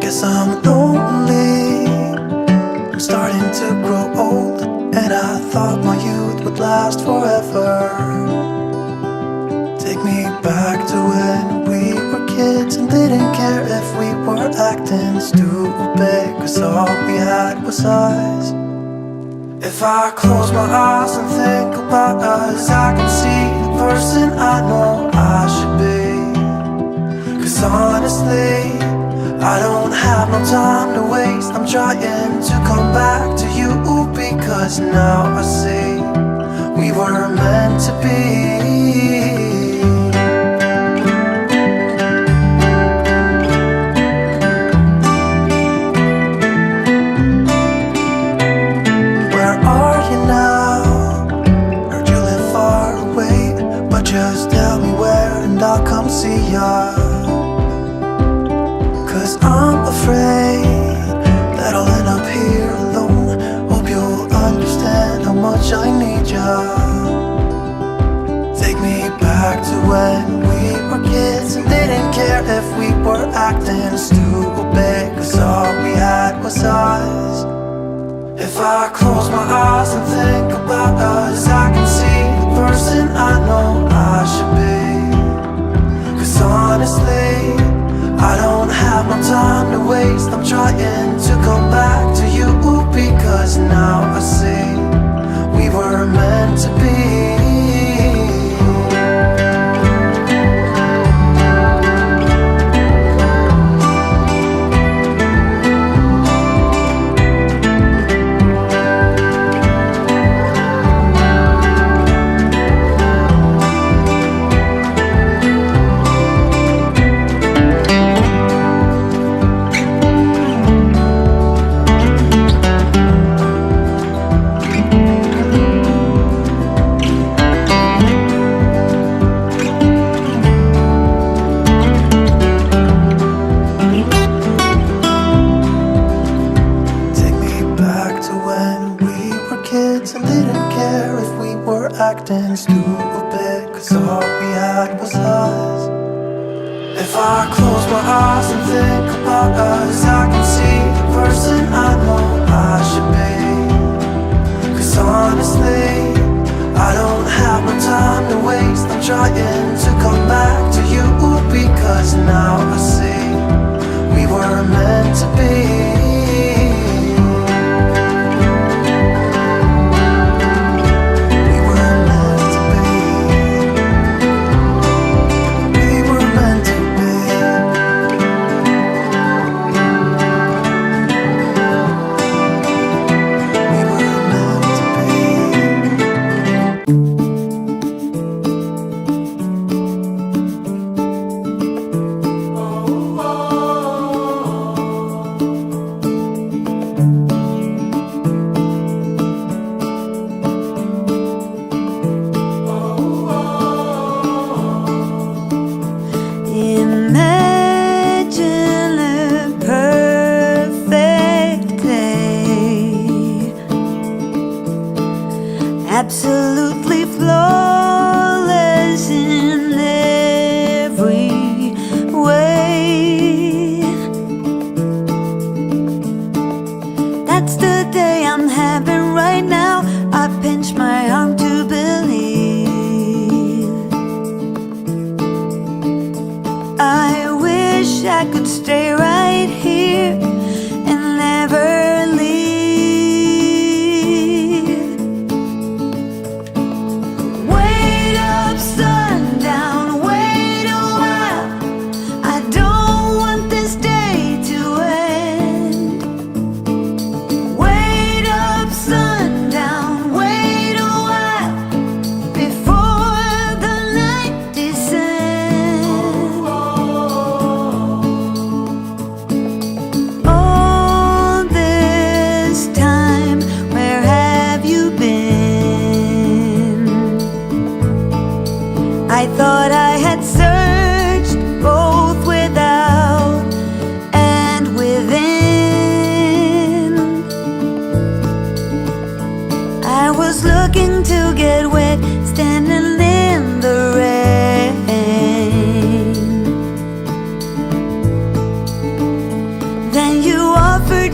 guess I'm lonely. I'm starting to grow old, and I thought my youth would last forever. Take me back to when we were kids and didn't care if we were acting stupid, 'cause all we had was eyes. If I close my eyes and think about us, I can see the person I know I should be. 'Cause honestly, I don't have no time to waste. I'm trying to come back to you, because now I see we were meant to be. Where are you now? Heard you live far away, but just tell me where and I'll come see ya. 'Cause I'm afraid that I'll end up here alone. Hope you'll understand how much I need ya. Take me back to when we were kids and didn't care if we were acting stupid, 'cause all we had was eyes. If I close my eyes and think about us, I can see the person I know I should be. 'Cause honestly, I don't have no time to waste. I'm trying to come back to you, because now I see we were meant to be. Acting stupid, 'cause all we had was us. If I close my eyes and think about us, I can see the person I know I should be. 'Cause honestly, I don't have no time to waste. I'm trying to come back to you, because now I see we were meant to be. Absolutely flawless in every way. That's the day I'm having right now. I pinch my arm to believe. I wish I could stay right here and never leave.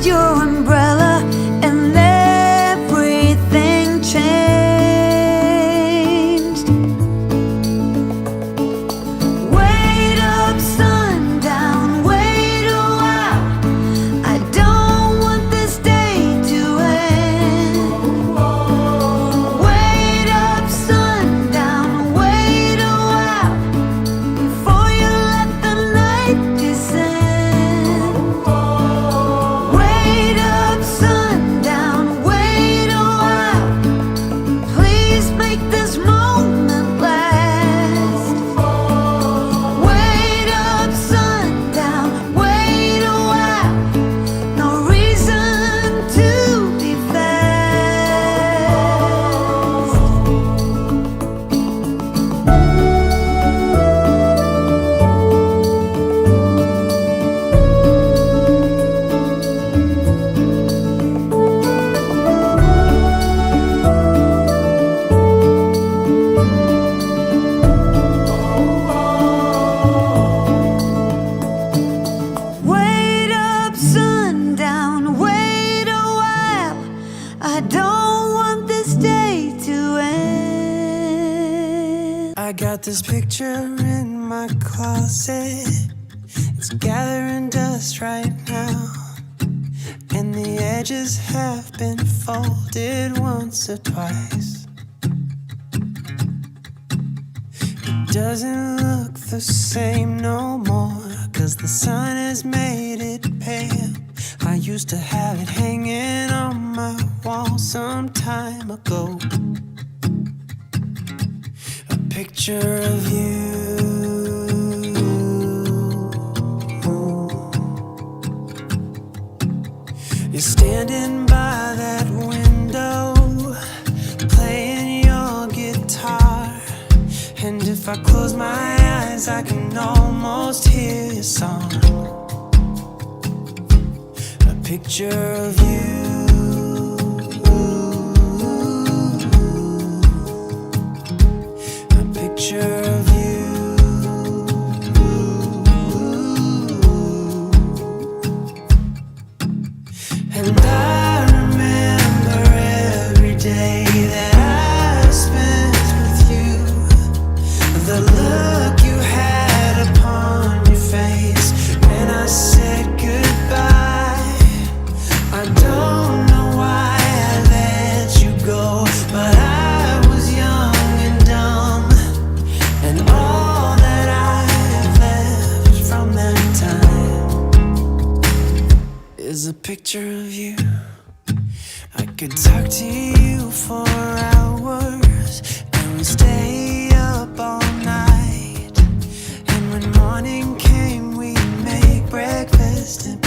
held your umbrella and everything changed. Wait up, sundown, wait a while. I don't want this day to end. Wait up, sundown, wait a while before you let the night descend. Wait up, sundown, wait a while. Please make this moment last. Wait up, sundown, wait a while. No reason to be fast. Wait up, sundown, wait a while. I don't want this day to end. I got this picture in my closet. It's gathering dust right now, and the edges have been folded once or twice. It doesn't look the same no more, 'cause the sun has made it pale. I used to have it hanging on my wall some time ago. A picture of you. You're standing by that window, playing your guitar. And if I close my eyes, I can almost hear your song. A picture of you. A picture of you. And I remember every day that I spent with you. The look you had upon your face when I said goodbye. I don't know why I let you go, but I was young and dumb, and all that I have left from that time is a picture of you. I could talk to you for hours, and we stay up all night. And when morning came, we'd make breakfast and